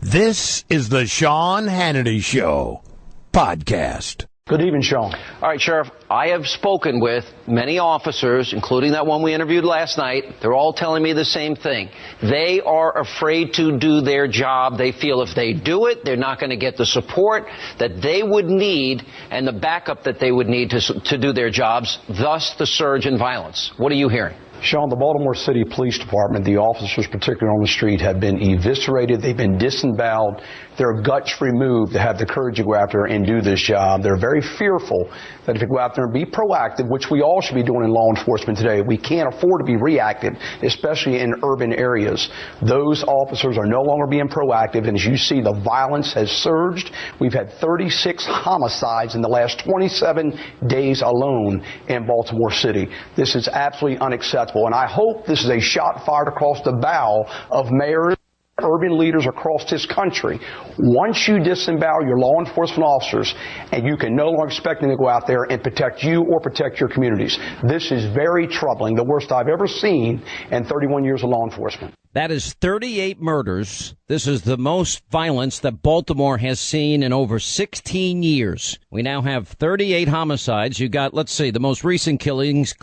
This is the Sean Hannity Show podcast. Good evening, Sean. All right, Sheriff, I have spoken with many officers, including that one we interviewed last night. They're all telling me the same thing. They are afraid to do their job. They feel if they do it, they're not going to get the support that they would need and the backup that they would need to do their jobs, thus the surge in violence. What are you hearing? Sean, the Baltimore City Police Department, the officers particularly on the street, have been eviscerated. They've been disemboweled. Their guts removed to have the courage to go out there and do this job. They're very fearful that if you go out there and be proactive, which we all should be doing in law enforcement today, we can't afford to be reactive, especially in urban areas. Those officers are no longer being proactive, and as you see, the violence has surged. We've had 36 homicides in the last 27 days alone in Baltimore City. This is absolutely unacceptable, and I hope this is a shot fired across the bow of mayors, urban leaders across this country. Once you disembowel your law enforcement officers, and you can no longer expect them to go out there and protect you or protect your communities. This is very troubling, the worst I've ever seen in 31 years of law enforcement. That is 38 murders. This is the most violence that Baltimore has seen in over 16 years. We now have 38 homicides. You got, let's see, the most recent killings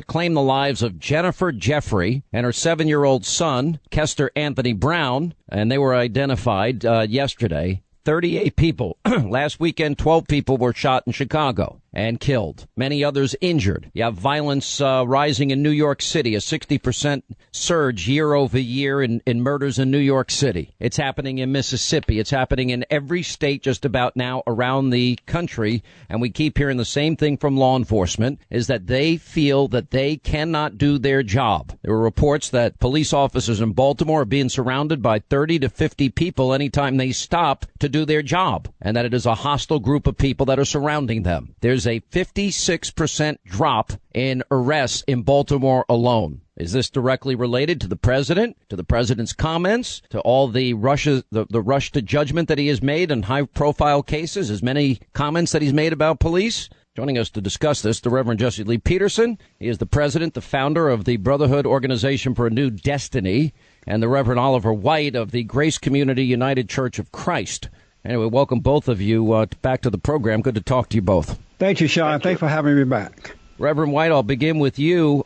claim the lives of Jennifer Jeffrey and her 7-year-old son, Kester Anthony Brown, and they were identified yesterday. 38 people. Last weekend, 12 people were shot in Chicago and killed. Many others injured. You have violence rising in New York City, a 60% surge year over year in murders in New York City. It's happening in Mississippi. It's happening in every state just about now around the country. And we keep hearing the same thing from law enforcement, is that they feel that they cannot do their job. There were reports that police officers in Baltimore are being surrounded by 30 to 50 people anytime they stop to do their job, and that it is a hostile group of people that are surrounding them. There's a 56% drop in arrests in Baltimore alone. Is this directly related to the president, to the president's comments, to all the the rush to judgment that he has made in high-profile cases, as many comments that he's made about police? Joining us to discuss this, the Reverend Jesse Lee Peterson. He is the president, the founder of the Brotherhood Organization for a New Destiny, and the Reverend Oliver White of the Grace Community United Church of Christ. Anyway, welcome both of you back to the program. Good to talk to you both. Thank you, Sean. Thanks for having me back. Reverend White, I'll begin with you.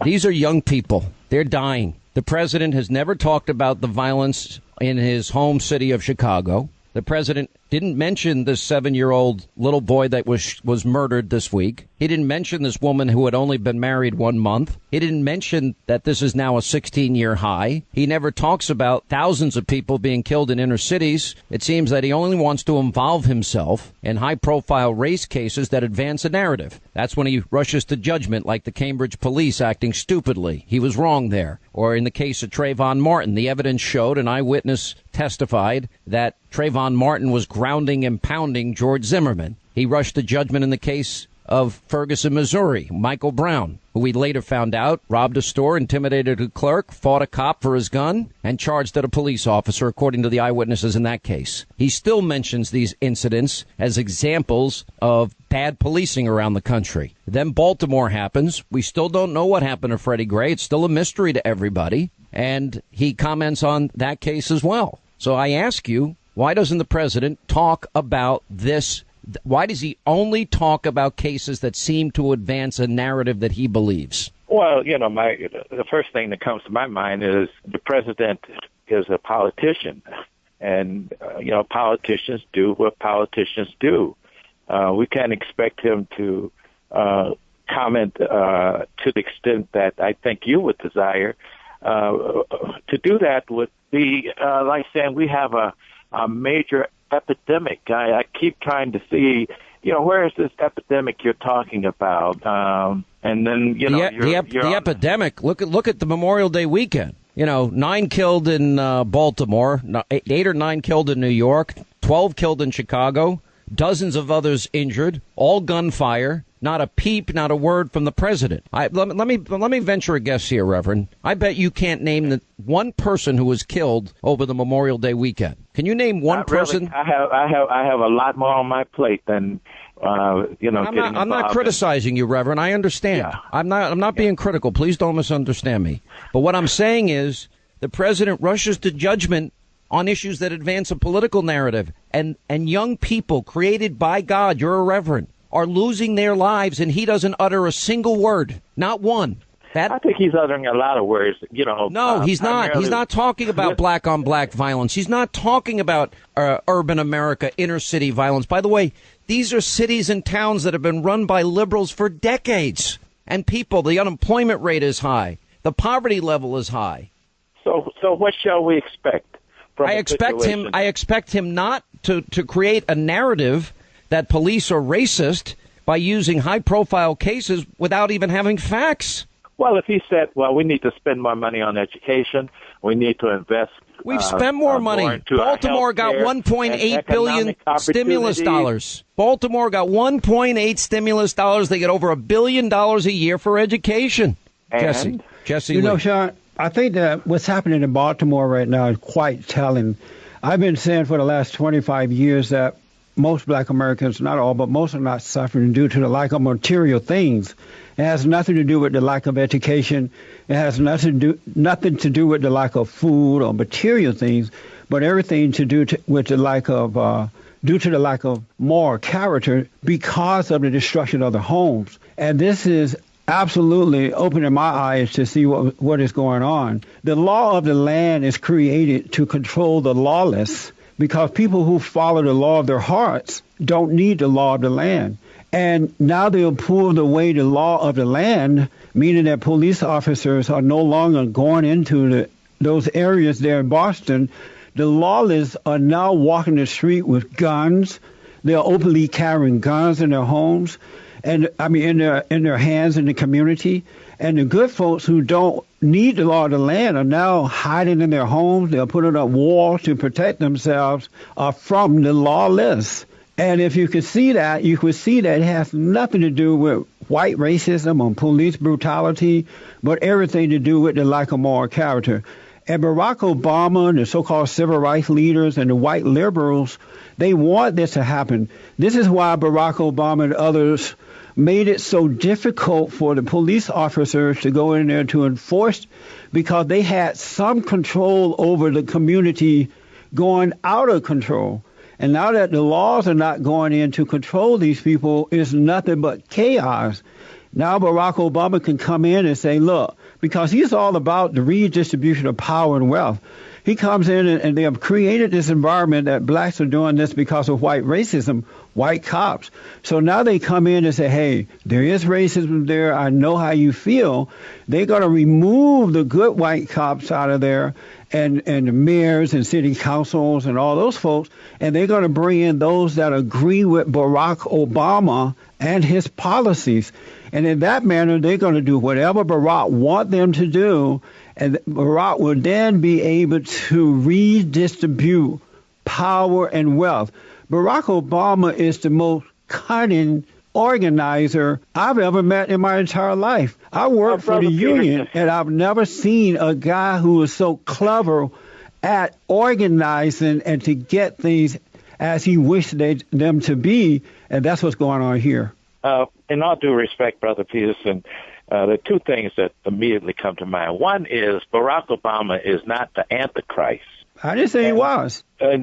These are young people. They're dying. The president has never talked about the violence in his home city of Chicago. The president didn't mention this 7-year-old little boy that was murdered this week. He didn't mention this woman who had only been married 1 month. He didn't mention that this is now a 16-year high. He never talks about thousands of people being killed in inner cities. It seems that he only wants to involve himself in high-profile race cases that advance a narrative. That's when he rushes to judgment, like the Cambridge police acting stupidly. He was wrong there. Or in the case of Trayvon Martin, the evidence showed, an eyewitness testified, that Trayvon Martin was grounding and pounding George Zimmerman. He rushed to judgment in the case of Ferguson, Missouri, Michael Brown, who we later found out robbed a store, intimidated a clerk, fought a cop for his gun, and charged at a police officer, according to the eyewitnesses in that case. He still mentions these incidents as examples of bad policing around the country. Then Baltimore happens. We still don't know what happened to Freddie Gray. It's still a mystery to everybody. And he comments on that case as well. So I ask you, why doesn't the president talk about this? Why does he only talk about cases that seem to advance a narrative that he believes? Well, the first thing that comes to my mind is the president is a politician. And, politicians do what politicians do. We can't expect him to comment to the extent that I think you would desire. To do that would be like saying we have a major epidemic. I keep trying to see, where is this epidemic you're talking about? And then, the epidemic. Look at the Memorial Day weekend. 9 killed in Baltimore, 8 or 9 killed in New York, 12 killed in Chicago, dozens of others injured, all gunfire. Not a peep, not a word from the president. Let me venture a guess here, Reverend. I bet you can't name the one person who was killed over the Memorial Day weekend. Can you name one person? I have a lot more on my plate than I'm not criticizing you, Reverend. I understand. Yeah. I'm not being critical. Please don't misunderstand me. But what I'm saying is the president rushes to judgment on issues that advance a political narrative. And young people created by God, you're a reverend, are losing their lives, and he doesn't utter a single word, not one. I think he's uttering a lot of words, No, he's not. He's not talking about black-on-black violence. He's not talking about urban America, inner-city violence. By the way, these are cities and towns that have been run by liberals for decades. And people, the unemployment rate is high. The poverty level is high. So what shall we expect from I expect him not to create a narrative that police are racist by using high-profile cases without even having facts. Well, if he said, we need to spend more money on education, we need to invest. We've spent more money. Baltimore got $1.8 billion stimulus dollars. Baltimore got $1.8 stimulus dollars. They get over $1 billion a year for education. And? Jesse You Lee. know, Sean, I think that what's happening in Baltimore right now is quite telling. I've been saying for the last 25 years that most black Americans, not all, but most are not suffering due to the lack of material things. It has nothing to do with the lack of education. It has nothing to do with the lack of food or material things, but everything to do with the lack of due to the lack of moral character because of the destruction of the homes. And this is absolutely opening my eyes to see what is going on. The law of the land is created to control the lawless, because people who follow the law of their hearts don't need the law of the land. And now they'll pull away the law of the land, meaning that police officers are no longer going into those areas there in Boston. The lawless are now walking the street with guns. They're openly carrying guns in their homes, and in their hands in the community. And the good folks who don't need the law of the land are now hiding in their homes. They're putting up walls to protect themselves from the lawless. And if you could see that, you could see that it has nothing to do with white racism or police brutality, but everything to do with the lack of moral character. And Barack Obama, the so-called civil rights leaders, and the white liberals, they want this to happen. This is why Barack Obama and others made it so difficult for the police officers to go in there to enforce, because they had some control over the community going out of control. And now that the laws are not going in to control these people, it's nothing but chaos. Now Barack Obama can come in and say, look, because he's all about the redistribution of power and wealth. He comes in and they have created this environment that blacks are doing this because of white racism, white cops. So now they come in and say, hey, there is racism there. I know how you feel. They're going to remove the good white cops out of there and the mayors and city councils and all those folks. And they're going to bring in those that agree with Barack Obama and his policies. And in that manner, they're going to do whatever Barack wants them to do. And Barack will then be able to redistribute power and wealth. Barack Obama is the most cunning organizer I've ever met in my entire life. I work for the union, and I've never seen a guy who is so clever at organizing and to get things as he wished them to be. And that's what's going on here. In all due respect, Brother Peterson, there are two things that immediately come to mind. One is Barack Obama is not the Antichrist. I didn't say he was. Your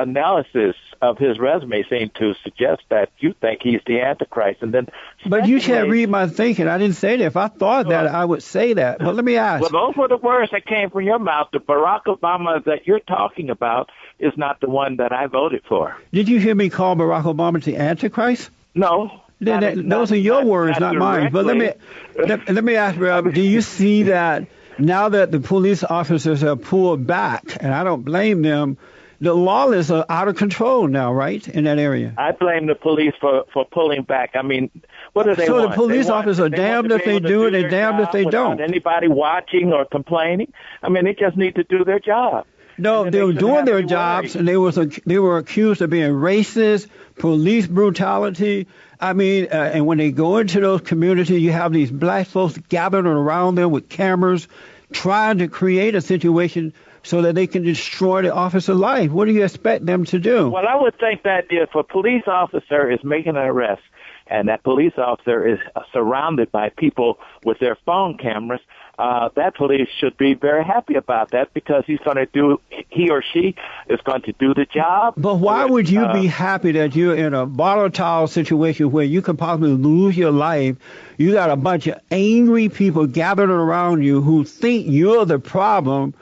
analysis of his resume seemed to suggest that you think he's the Antichrist, and then. But you can't read my thinking. I didn't say that. If I thought that, I would say that. But let me ask. Well, those were the words that came from your mouth. The Barack Obama that you're talking about is not the one that I voted for. Did you hear me call Barack Obama the Antichrist? No. Those are your words, not mine. But let me ask, Rob, do you see that now that the police officers have pulled back, and I don't blame them, the lawless are out of control now, right, in that area? I blame the police for pulling back. I mean, what do they want? So the police officers are damned if they do it and damned if they don't. Anybody watching or complaining? I mean, they just need to do their job. No, they were doing their jobs, and they were accused of being racist, police brutality. I mean, and when they go into those communities, you have these black folks gathering around them with cameras, trying to create a situation so that they can destroy the officer's life. What do you expect them to do? Well, I would think that if a police officer is making an arrest and that police officer is surrounded by people with their phone cameras, that police should be very happy about that because he or she is going to do the job. But why would you be happy that you're in a volatile situation where you could possibly lose your life? You got a bunch of angry people gathered around you who think you're the problem,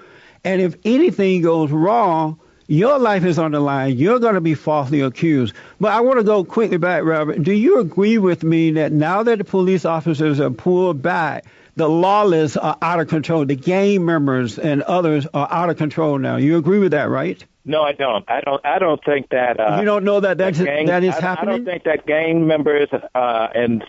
and if anything goes wrong, your life is on the line. You're going to be falsely accused. But I want to go quickly back, Robert. Do you agree with me that now that the police officers are pulled back, the lawless are out of control, the gang members and others are out of control now? You agree with that, right? No, I don't. I don't think that. You don't know that that is happening? I don't think that gang members and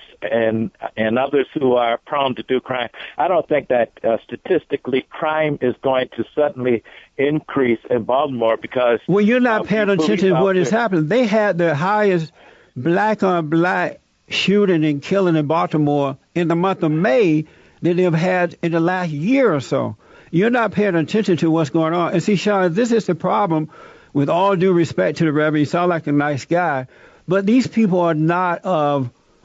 others who are prone to do crime. I don't think that statistically crime is going to suddenly increase in Baltimore because. Well, you're not paying attention to what is happening. They had the highest black-on-black shooting and killing in Baltimore in the month of May that they've had in the last year or so. You're not paying attention to what's going on. And see, Sean, this is the problem, with all due respect to the Reverend. You sound like a nice guy, but these people are not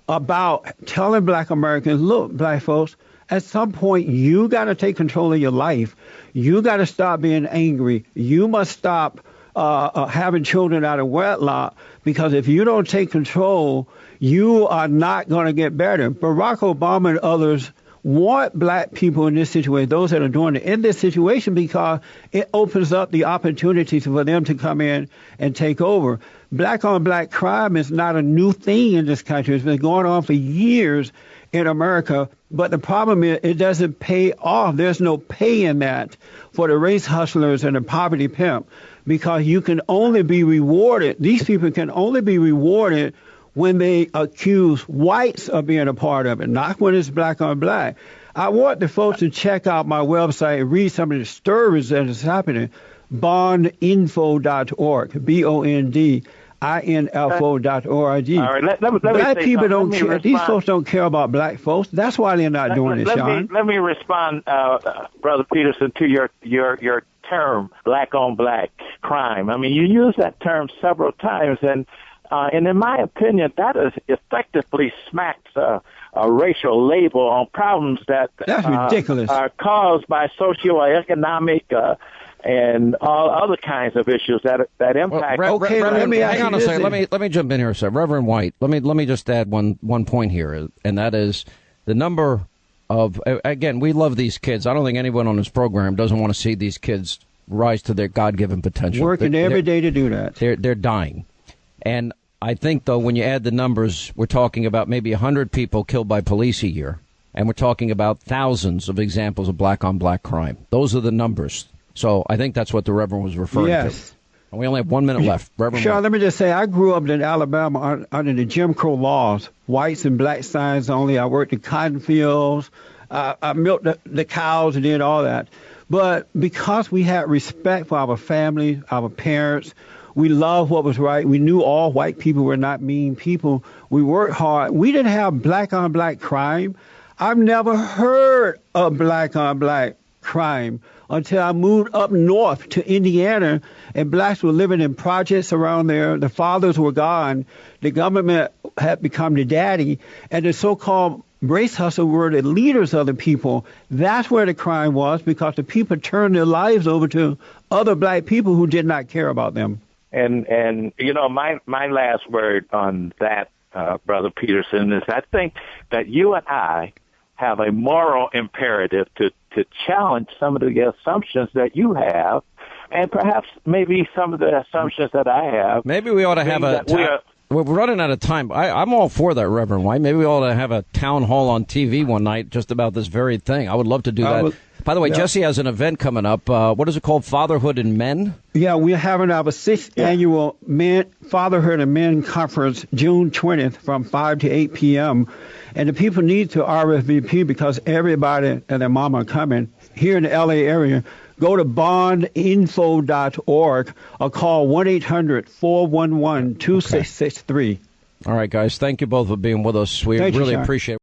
about telling black Americans, look, black folks, at some point you got to take control of your life. You got to stop being angry. You must stop having children out of wedlock, because if you don't take control, you are not going to get better. Barack Obama and others want black people in this situation, those that are doing it in this situation, because it opens up the opportunities for them to come in and take over. Black on black crime is not a new thing in this country. It's been going on for years in America. But the problem is it doesn't pay off. There's no pay in that for the race hustlers and the poverty pimp, because you can only be rewarded. These people can only be rewarded when they accuse whites of being a part of it, not when it's black on black. I want the folks to check out my website and read some of the stories that is happening. Bondinfo.org, BONDINFO.org. All right, let me black people don't care. These folks don't care about black folks. That's why they're not doing it, Sean. Let me respond, Brother Peterson, to your term, black on black crime. I mean, you use that term several times, and in my opinion, that is effectively smacks a racial label on problems that's ridiculous. Are caused by socioeconomic and all other kinds of issues that impact. Let me hang on a second. Let me jump in here, sir. Reverend White. Let me just add one point here, and that is the number of. Again, we love these kids. I don't think anyone on this program doesn't want to see these kids rise to their God-given potential. Working every day to do that. They're dying, and I think, though, when you add the numbers, we're talking about maybe 100 people killed by police a year, and we're talking about thousands of examples of black-on-black crime. Those are the numbers. So I think that's what the Reverend was referring to. And we only have 1 minute left. Reverend Sean, let me just say, I grew up in Alabama under the Jim Crow laws, whites and black signs only. I worked in cotton fields. I milked the cows and did all that. But because we had respect for our family, our parents, we loved what was right. We knew all white people were not mean people. We worked hard. We didn't have black-on-black crime. I've never heard of black-on-black crime until I moved up north to Indiana, and blacks were living in projects around there. The fathers were gone. The government had become the daddy, and the so-called race hustle were the leaders of the people. That's where the crime was, because the people turned their lives over to other black people who did not care about them. And you know, my last word on that, Brother Peterson, is I think that you and I have a moral imperative to challenge some of the assumptions that you have, and perhaps maybe some of the assumptions that I have. Maybe we ought to have we're running out of time. I'm all for that, Reverend White. Maybe we ought to have a town hall on TV one night just about this very thing. I would love to do that. By the way, Jesse has an event coming up. What is it called? Fatherhood in Men? Yeah, we're having our 6th annual Fatherhood in Men Conference, June 20th from 5 to 8 p.m. And the people need to RSVP because everybody and their mama are coming here in the L.A. area. Go to bondinfo.org or call 1-800-411-2663. All right, guys. Thank you both for being with us. We really appreciate it.